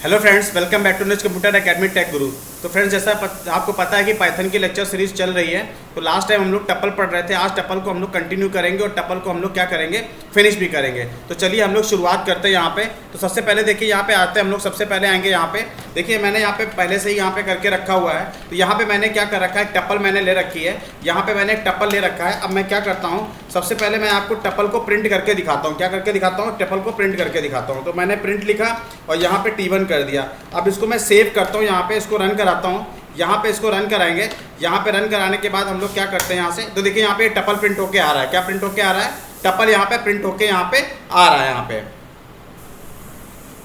Hello friends, welcome back to Nij computer academy tech Guru. तो friends, जैसा आपको पता है कि पाइथन की लेक्चर सीरीज चल रही है। तो लास्ट टाइम हम लोग टपल पढ़ रहे थे, आज टपल को हम लोग कंटिन्यू करेंगे और टपल को हम लोग क्या करेंगे, फिनिश भी करेंगे। तो चलिए हम लोग शुरुआत करते हैं यहाँ पे। तो सबसे पहले देखिए यहाँ पे आते हैं हम लोग, सबसे पहले आएंगे यहाँ पे। देखिए मैंने यहाँ पे पहले से ही यहाँ पे करके रखा हुआ है। तो यहाँ पे मैंने क्या कर रखा है, टपल मैंने ले रखी है। यहाँ पे मैंने एक टपल ले रखा है। अब मैं क्या करता हूँ, सबसे पहले मैं आपको टपल को प्रिंट करके दिखाता हूँ। क्या करके दिखाता हूँ, टपल को प्रिंट करके दिखाता हूँ। तो मैंने प्रिंट लिखा और यहाँ पे T1 कर दिया। अब इसको मैं सेव करता हूँ, यहाँ पे इसको रन कराता हूँ। यहाँ पे इसको रन कराएंगे। यहाँ पे रन कराने के बाद हम लोग क्या करते हैं यहाँ से, तो देखिए यहाँ पे टपल प्रिंट होके आ रहा है। क्या प्रिंट होके आ रहा है, टपल यहाँ पे प्रिंट होके यहाँ पे आ रहा है यहाँ पे।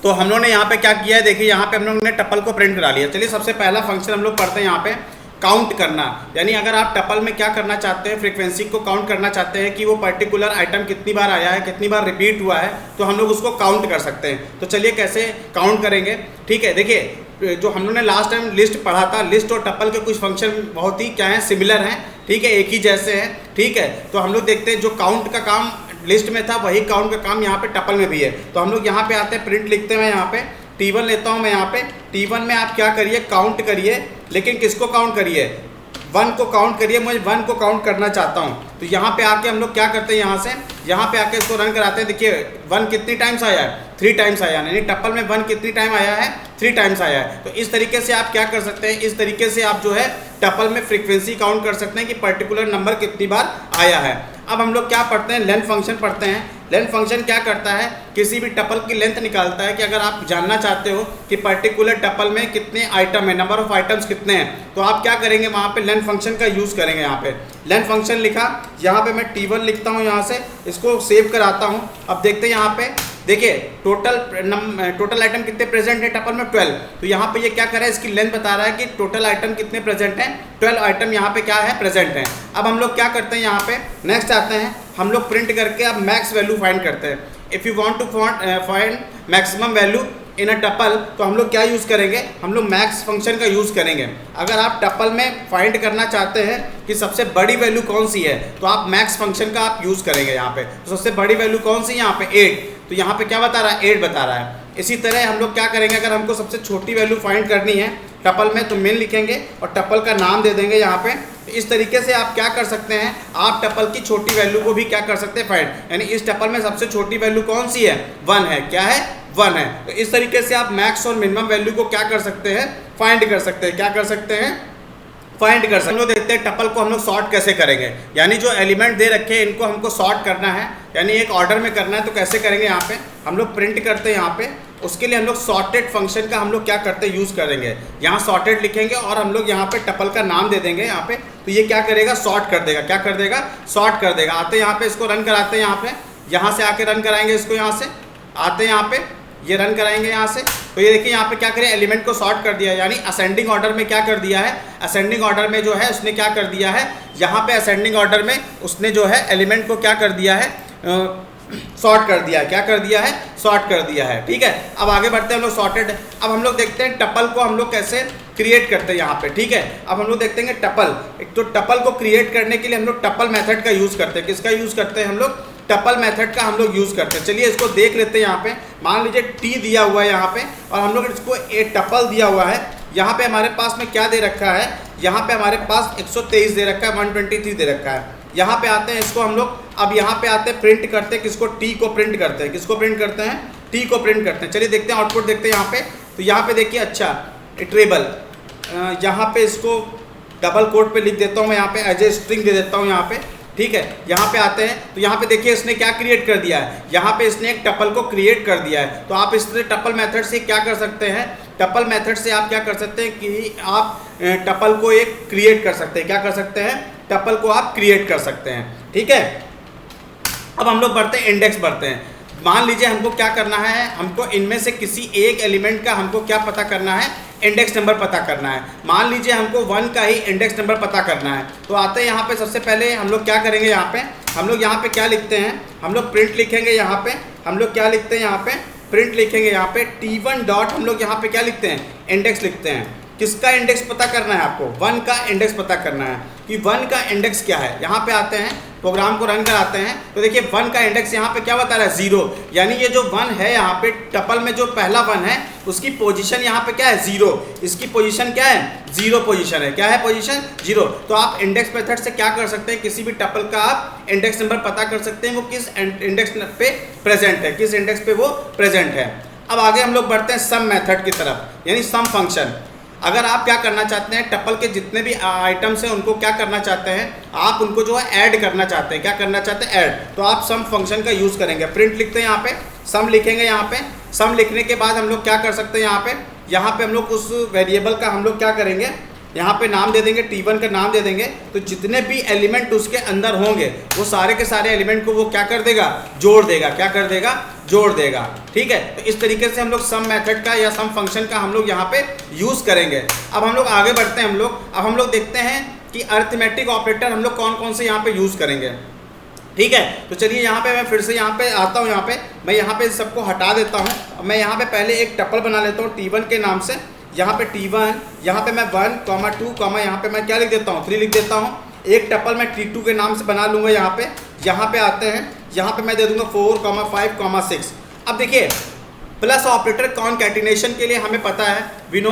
तो हम लोगों ने यहाँ पे क्या किया है, देखिए यहाँ पे हम लोगों ने टपल को प्रिंट करा लिया। चलिए सबसे पहला फंक्शन हम लोग पढ़ते हैं यहाँ पे, काउंट करना। यानी अगर आप टपल में क्या करना चाहते हैं, फ्रीक्वेंसी को काउंट करना चाहते हैं कि वो पर्टिकुलर आइटम कितनी बार आया है, कितनी बार रिपीट हुआ है, तो हम लोग उसको काउंट कर सकते हैं। तो चलिए कैसे काउंट करेंगे, ठीक है। देखिए जो हम लोगों ने लास्ट टाइम लिस्ट पढ़ा था, लिस्ट और टपल के कुछ फंक्शन बहुत ही क्या है, सिमिलर हैं, ठीक है, एक ही जैसे हैं, ठीक है। तो हम लोग देखते हैं जो काउंट का काम लिस्ट में था वही काउंट का काम यहाँ पे टपल में भी है। तो हम लोग यहाँ पे आते हैं, प्रिंट लिखते हैं। यहाँ पे T1 लेता हूँ मैं। यहाँ पे T1 में आप क्या करिए, काउंट करिए, लेकिन किसको काउंट करिए, 1 को काउंट करिए। मैं 1 को काउंट करना चाहता हूँ। तो यहाँ पे आके हम लोग क्या करते हैं, यहाँ से यहाँ पे आके इसको रन कराते हैं। देखिए 1 कितनी टाइम्स आया है, 3 टाइम्स आया है। यानी टपल में 1 कितनी टाइम आया है, 3 टाइम्स आया है। तो इस तरीके से आप क्या कर सकते हैं, इस तरीके से आप जो है टपल में फ्रीक्वेंसी काउंट कर सकते हैं कि पर्टिकुलर नंबर कितनी बार आया है। अब हम लोग क्या पढ़ते हैं, लेंथ फंक्शन पढ़ते हैं। लेंथ फंक्शन क्या करता है, किसी भी टपल की लेंथ निकालता है कि अगर आप जानना चाहते हो कि पर्टिकुलर टपल में कितने आइटम है, नंबर ऑफ आइटम्स कितने हैं, तो आप क्या करेंगे, वहाँ पे लेंथ फंक्शन का यूज़ करेंगे। यहाँ पे लेंथ फंक्शन लिखा, यहाँ पे मैं T1 लिखता हूँ, यहाँ से इसको सेव कराता हूँ। अब देखते हैं यहाँ पे, देखिए टोटल आइटम कितने प्रेजेंट है टपल में, 12। तो यहाँ पे ये क्या कर रहा है, इसकी लेंथ बता रहा है कि टोटल आइटम कितने प्रेजेंट हैं, 12 आइटम यहाँ पे क्या है, प्रेजेंट हैं। अब हम लोग क्या करते हैं, यहाँ पे नेक्स्ट आते हैं, हम लोग प्रिंट करके अब मैक्स वैल्यू फाइंड करते हैं। If you want to find maximum value in a tuple, तो हम लोग क्या यूज़ करेंगे, हम लोग मैक्स फंक्शन का यूज़ करेंगे। अगर आप टपल में फाइंड करना चाहते हैं कि सबसे बड़ी वैल्यू कौन सी है, तो आप मैक्स फंक्शन का आप यूज़ करेंगे। यहाँ पे तो सबसे बड़ी वैल्यू कौन सी है, यहाँ पे 8। तो यहाँ पे क्या बता रहा है, 8 बता रहा है। इसी तरह हम लोग क्या करेंगे, अगर हमको सबसे छोटी वैल्यू फाइंड करनी है टपल में, तो मिन लिखेंगे और टपल का नाम दे देंगे यहाँ पे। तो इस तरीके से आप क्या कर सकते हैं, आप टपल की छोटी वैल्यू को भी क्या कर सकते हैं, फाइंड। यानी इस टपल में सबसे छोटी वैल्यू कौन सी है, 1 है। क्या है, 1 है। तो इस तरीके से आप मैक्स और मिनिमम वैल्यू को क्या कर सकते हैं, फाइंड कर सकते हैं। क्या कर सकते हैं, फाइंड कर सकते हैं। हम लोग देखते हैं टपल को हम लोग सॉर्ट कैसे करेंगे। यानी जो एलिमेंट दे रखे हैं इनको हमको सॉर्ट करना है, यानी एक ऑर्डर में करना है। तो कैसे करेंगे, यहाँ पे हम लोग प्रिंट करते हैं। यहाँ पे उसके लिए हम लोग सॉर्टेड फंक्शन का हम लोग क्या करते हैं, यूज़ करेंगे। यहाँ सॉर्टेड लिखेंगे और हम लोग यहाँ पे टपल का नाम दे देंगे यहाँ पे। तो ये क्या करेगा, सॉर्ट कर देगा। क्या कर देगा, सॉर्ट कर देगा। आते हैं यहाँ पे, इसको रन कराते हैं। यहाँ पे यहाँ से आके रन कराएंगे इसको, यहाँ से आते हैं यहाँ पे, ये रन कराएंगे यहाँ से। तो ये देखिए यहाँ पे क्या करें, एलिमेंट को सॉर्ट कर दिया। यानी असेंडिंग ऑर्डर में क्या कर दिया है, असेंडिंग ऑर्डर में जो है उसने क्या कर दिया है, यहाँ पे असेंडिंग ऑर्डर में उसने जो है एलिमेंट को क्या कर दिया है, सॉर्ट कर दिया है। क्या कर दिया है, सॉर्ट कर दिया है, ठीक है। अब आगे बढ़ते हैं हम लोग सॉर्टेड। अब हम लोग देखते हैं टपल को हम लोग कैसे क्रिएट करते हैं यहाँ पे, ठीक है। अब हम लोग देखते हैं टपल, एक तो टपल को क्रिएट करने के लिए हम लोग टपल मेथड का यूज़ करते हैं। किसका यूज़ करते हैं हम लोग, टपल मेथड का हम लोग यूज़ करते हैं। चलिए इसको देख लेते हैं। यहाँ पे मान लीजिए T दिया हुआ है यहाँ पे, और हम लोग इसको एक टपल दिया हुआ है। यहाँ पे हमारे पास में क्या दे रखा है, यहाँ पे हमारे पास 123 दे रखा है, 123 दे रखा है। यहाँ पे आते हैं, इसको हम लोग अब यहाँ पे आते हैं, प्रिंट करते हैं। किसको, T को प्रिंट करते हैं। किसको प्रिंट करते हैं, T को प्रिंट करते हैं। चलिए देखते हैं, आउटपुट देखते हैं यहाँ पे। तो यहाँ पे देखिए, अच्छा इटरेबल, यहाँ पे इसको डबल कोट पे लिख देता हूँ मैं, यहाँ पे एज ए स्ट्रिंग दे देता हूँ यहाँ पे, ठीक है। यहाँ पे आते हैं, तो यहाँ पे देखिए इसने क्या क्रिएट कर दिया है, यहाँ पे इसने एक टपल को क्रिएट कर दिया है। तो आप इस तरह टपल मेथड से क्या कर सकते हैं, टपल मेथड से आप क्या कर सकते हैं कि आप टपल को एक क्रिएट कर सकते हैं। क्या कर सकते हैं, टपल को आप क्रिएट कर सकते हैं, ठीक है। अब हम लोग बढ़ते हैं, इंडेक्स बढ़ते हैं। मान लीजिए हमको क्या करना है, हमको इनमें से किसी एक एलिमेंट का हमको क्या पता करना है, इंडेक्स नंबर पता करना है। मान लीजिए हमको 1 का ही इंडेक्स नंबर पता करना है। तो आते हैं यहाँ पे, सबसे पहले हम लोग क्या करेंगे, यहाँ पे हम लोग यहाँ पे क्या लिखते हैं, हम लोग प्रिंट लिखेंगे। यहाँ पे हम लोग क्या लिखते हैं, यहाँ पे प्रिंट लिखेंगे। यहाँ पे T1 डॉट हम लोग यहाँ पे क्या लिखते हैं, इंडेक्स लिखते हैं। किसका इंडेक्स पता करना है आपको, 1 का इंडेक्स पता करना है कि 1 का इंडेक्स क्या है। यहाँ पे आते हैं, प्रोग्राम को रन कराते हैं, तो देखिए 1 का इंडेक्स यहाँ पे क्या बता रहा है, 0। यानी ये जो 1 है यहाँ पे टपल में जो पहला 1 है उसकी पोजीशन यहाँ पे क्या है 0, इसकी पोजीशन क्या है 0 पोजीशन है। क्या है पोजीशन 0। तो आप इंडेक्स मेथड से क्या कर सकते हैं, किसी भी टपल का आप इंडेक्स नंबर पता कर सकते हैं वो किस इंडेक्स पे प्रेजेंट है, किस इंडेक्स पे वो प्रेजेंट है। अब आगे हम लोग बढ़ते हैं सम मेथड की तरफ, यानी सम फंक्शन। अगर आप क्या करना चाहते हैं, टपल के जितने भी आइटम्स हैं उनको क्या करना चाहते हैं, आप उनको जो है ऐड करना चाहते हैं। क्या करना चाहते हैं, ऐड। तो आप सम फंक्शन का यूज़ करेंगे। प्रिंट लिखते हैं यहाँ पे, सम लिखेंगे यहाँ पे। सम लिखने के बाद हम लोग क्या कर सकते हैं, यहाँ पे हम लोग उस वेरिएबल का हम लोग क्या करेंगे, यहाँ पे नाम दे देंगे, T1 का नाम दे देंगे। तो जितने भी एलिमेंट उसके अंदर होंगे वो सारे के सारे एलिमेंट को वो क्या कर देगा, जोड़ देगा। क्या कर देगा, जोड़ देगा। ठीक है। तो इस तरीके से हम लोग सम मेथड का या सम फंक्शन का हम लोग यहाँ पे यूज़ करेंगे। अब हम लोग आगे बढ़ते हैं। अब हम लोग देखते हैं कि अरिथमेटिक ऑपरेटर हम लोग कौन कौन से यहाँ पे यूज़ करेंगे। ठीक है। तो चलिए यहाँ पे मैं फिर से यहाँ पे आता हूँ। मैं यहाँ पे सबको हटा देता हूँ। मैं यहाँ पे पहले एक टपल बना लेता हूँ T1 के नाम से। यहाँ पे T1, यहाँ पे मैं 1, 2, यहाँ पे मैं क्या लिख देता हूँ, 3 लिख देता हूँ। एक टपल मैं T2 के नाम से बना लूँगा। यहाँ पे आते हैं, यहाँ पे मैं दे दूँगा 4, 5, 6। अब देखिए प्लस ऑपरेटर कॉनकैटिनेशन के लिए हमें पता है, वी नो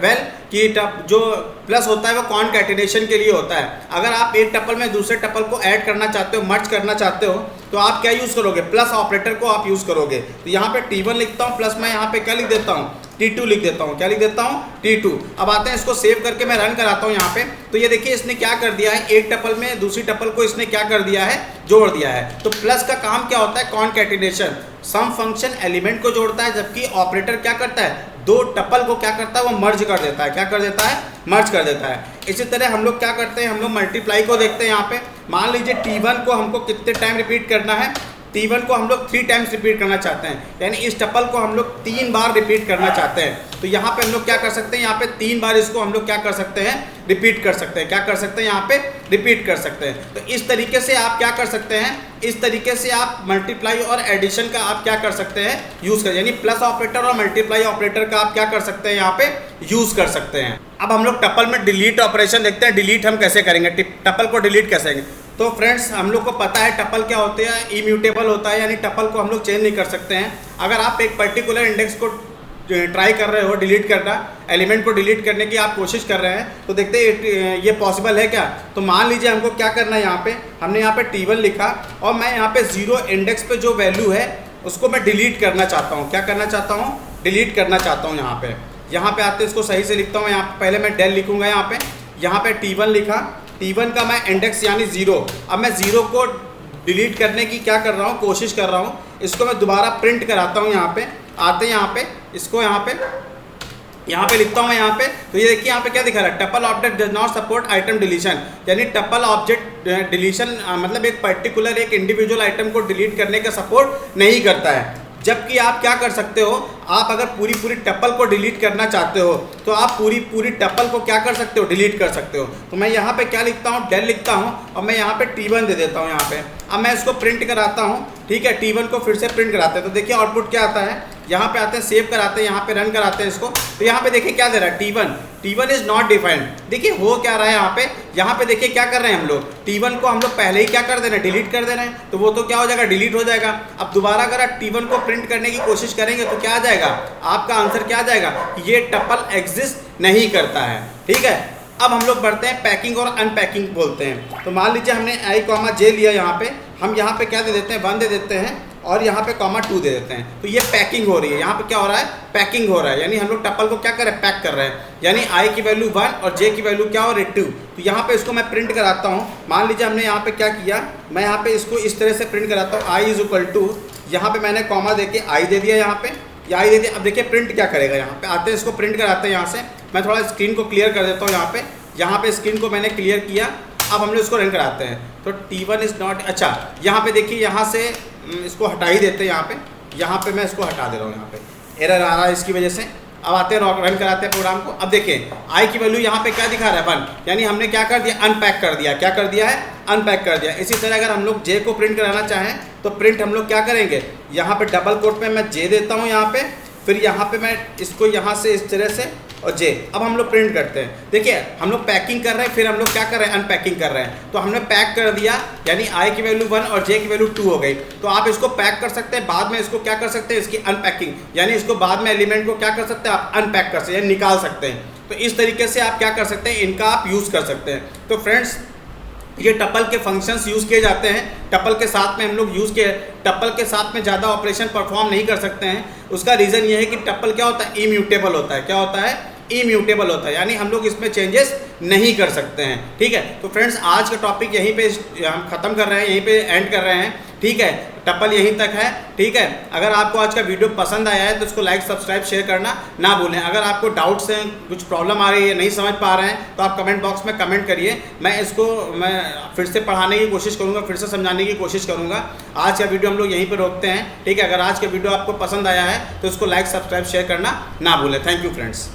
वेल कि जो प्लस होता है वो कॉनकैटिनेशन के लिए होता है। अगर आप एक टपल में दूसरे टपल को ऐड करना चाहते हो, मर्ज करना चाहते हो, तो आप क्या यूज़ करोगे, प्लस ऑपरेटर को आप यूज़ करोगे। तो यहाँ पे T1 लिखता हूँ, प्लस मैं यहाँ पे क्या लिख देता हूँ, T2 लिख देता हूँ। क्या लिख देता हूँ, T2। अब आते हैं, इसको सेव करके मैं रन कराता हूँ यहाँ पे। तो ये देखिए इसने क्या कर दिया है, एक टपल में दूसरी टपल को इसने क्या कर दिया है, जोड़ दिया है। तो प्लस का काम क्या होता है, कॉनकैटिनेशन। सम फंक्शन एलिमेंट को जोड़ता है, जबकि ऑपरेटर क्या करता है, दो टपल को क्या करता है, वो मर्ज कर देता है। क्या कर देता है, मर्ज कर देता है। इसी तरह हम लोग क्या करते हैं, हम लोग मल्टीप्लाई को देखते हैं। यहाँ पे मान लीजिए T1 को हमको कितने टाइम रिपीट करना है, T1 को हम लोग 3 टाइम्स रिपीट करना चाहते हैं, यानी इस टपल को हम लोग 3 बार रिपीट करना चाहते हैं। तो यहाँ पे हम लोग क्या कर सकते हैं, यहाँ पे 3 बार इसको हम लोग क्या कर सकते हैं, रिपीट कर सकते हैं। क्या कर सकते हैं, यहाँ पे रिपीट कर सकते हैं। तो इस तरीके से आप क्या कर सकते हैं, इस तरीके से आप मल्टीप्लाई और एडिशन का आप क्या कर सकते हैं, यूज़ कर, यानी प्लस ऑपरेटर और मल्टीप्लाई ऑपरेटर का आप क्या कर सकते हैं, यहाँ पे यूज़ कर सकते हैं। अब हम लोग टपल में डिलीट ऑपरेशन देखते हैं। डिलीट हम कैसे करेंगे, टपल को डिलीट कैसे करेंगे। तो फ्रेंड्स हम लोग को पता है टपल क्या होते हैं, इम्यूटेबल होता है, यानी टपल को हम लोग चेंज नहीं कर सकते हैं। अगर आप एक पर्टिकुलर इंडेक्स को ट्राई कर रहे हो डिलीट करना, एलिमेंट को डिलीट करने की आप कोशिश कर रहे हैं, तो देखते हैं ये पॉसिबल है क्या। तो मान लीजिए हमको क्या करना है, यहाँ पे हमने यहाँ पे T1 लिखा और मैं यहाँ पे 0 इंडेक्स पे जो वैल्यू है उसको मैं डिलीट करना चाहता हूँ। क्या करना चाहता हूँ, डिलीट करना चाहता हूँ। यहाँ पे आते इसको सही से लिखता हूँ। यहाँ पे पहले मैं डेल लिखूँगा, यहाँ पे T1 लिखा, T1 का मैं इंडेक्स यानी 0। अब मैं 0 को डिलीट करने की क्या कर रहा हूँ, कोशिश कर रहा हूँ। इसको मैं दोबारा प्रिंट कराता हूँ। यहाँ पे आते हैं, यहाँ पे इसको यहाँ पे लिखता हूँ मैं यहाँ पे। तो ये देखिए यहाँ पे क्या दिखा रहा है, tuple object does not support item deletion, यानी टपल ऑब्जेक्ट डिलीशन मतलब एक पर्टिकुलर एक इंडिविजुअल आइटम को डिलीट करने का सपोर्ट नहीं करता है। जबकि आप क्या कर सकते हो, आप अगर पूरी टपल को डिलीट करना चाहते हो तो आप पूरी टपल को क्या कर सकते हो, डिलीट कर सकते हो। तो मैं यहाँ पे क्या लिखता हूँ, डेल लिखता हूँ और मैं यहाँ पे T1 दे देता हूँ यहाँ पे। अब मैं इसको प्रिंट कराता हूँ, ठीक है, T1 को फिर से प्रिंट कराते हैं। तो देखिए आउटपुट क्या आता है, यहाँ पे आते हैं, सेव कराते हैं, यहाँ पे रन कराते हैं इसको। तो यहाँ पे देखिए क्या दे रहा है, T1 इज नॉट डिफाइंड। देखिए हो क्या रहा है यहाँ पे देखिए क्या कर रहे हैं हम लोग, T1 को हम लोग पहले ही क्या कर दे रहे हैं, डिलीट कर दे रहे हैं। तो वो तो क्या हो जाएगा, डिलीट हो जाएगा। अब दोबारा अगर आप T1 को प्रिंट करने की कोशिश करेंगे तो क्या आ जाएगा, आपका आंसर क्या आ जाएगा, ये टपल एग्जिस्ट नहीं करता है। ठीक है। अब हम लोग बढ़ते हैं पैकिंग और अनपैकिंग बोलते हैं। तो मान लीजिए हमने I, J लिया, हम यहाँ पे क्या दे देते हैं, 1 दे देते हैं और यहाँ पे 2 दे देते हैं। तो ये पैकिंग हो रही है, यहाँ पे क्या हो रहा है, पैकिंग हो रहा है, यानी हम लोग टपल को क्या कर रहे हैं, पैक कर रहे हैं। यानी I की वैल्यू 1 और J की वैल्यू क्या हो रही है, 2। तो यहाँ पे इसको मैं प्रिंट कराता हूँ। मान लीजिए हमने यहाँ पे क्या किया, मैं यहाँ पे इसको इस तरह से प्रिंट कराता हूँ, I इज इक्वल टू, यहाँ पे मैंने कॉमा दे के I दे दिया, यहाँ पे I दे दिया। अब देखिए प्रिंट क्या करेगा, यहाँ पे आते हैं, इसको प्रिंट कराते हैं। यहाँ से मैं थोड़ा स्क्रीन को क्लियर कर देता हूँ। यहाँ पे स्क्रीन को मैंने क्लियर किया। अब हम लोग इसको रन कराते हैं। तो T1 इज़ नॉट, अच्छा यहाँ पे देखिए, यहाँ से इसको हटा ही देते हैं। यहाँ पे मैं इसको हटा दे रहा हूँ, यहाँ पे एरर आ रहा है इसकी वजह से। अब आते हैं, रन कराते हैं प्रोग्राम को। अब देखिए I की वैल्यू यहाँ पे क्या दिखा रहा है, 1, यानी हमने क्या कर दिया, अनपैक कर दिया। क्या कर दिया है, अनपैक कर दिया। इसी तरह अगर हम लोग J को प्रिंट कराना चाहें तो प्रिंट हम लोग क्या करेंगे, यहाँ पे डबल कोट पे मैं J देता हूँ यहाँ पे, फिर यहाँ पे मैं इसको यहाँ से इस तरह से और जे। अब हम लोग प्रिंट करते हैं। देखिए हम लोग पैकिंग कर रहे हैं, फिर हम लोग क्या कर रहे हैं, अनपैकिंग कर रहे हैं। तो हमने पैक कर दिया, यानी आई की वैल्यू 1 और जे की वैल्यू 2 हो गई। तो आप इसको पैक कर सकते हैं, बाद में इसको क्या कर सकते हैं, इसकी अनपैकिंग, यानी इसको बाद में एलिमेंट को क्या कर सकते हैं, आप अनपैक कर सकते हैं, निकाल सकते हैं। तो इस तरीके से आप क्या कर सकते हैं, इनका आप यूज़ कर सकते हैं। तो फ्रेंड्स ये टपल के फंक्शंस यूज़ किए जाते हैं। टपल के साथ में हम लोग यूज़ किए, टपल के साथ में ज़्यादा ऑपरेशन परफॉर्म नहीं कर सकते हैं। उसका रीज़न ये है कि टपल क्या होता है, इम्यूटेबल होता है। क्या होता है, इम्यूटेबल होता है, यानी हम लोग इसमें चेंजेस नहीं कर सकते हैं। ठीक है, तो फ्रेंड्स आज का टॉपिक यहीं पे हम ख़त्म कर रहे हैं, यहीं पे एंड कर रहे हैं। ठीक है, टपल यहीं तक है। ठीक है, अगर आपको आज का वीडियो पसंद आया है तो उसको लाइक सब्सक्राइब शेयर करना ना भूलें। अगर आपको डाउट्स हैं, कुछ प्रॉब्लम आ रही है, नहीं समझ पा रहे हैं, तो आप कमेंट बॉक्स में कमेंट करिए। मैं फिर से पढ़ाने की कोशिश करूँगा, फिर से समझाने की कोशिश करूँगा। आज का वीडियो हम लोग यहीं पर रोकते हैं। ठीक है, अगर आज का वीडियो आपको पसंद आया है तो उसको लाइक सब्सक्राइब शेयर करना ना भूलें। Thank you friends.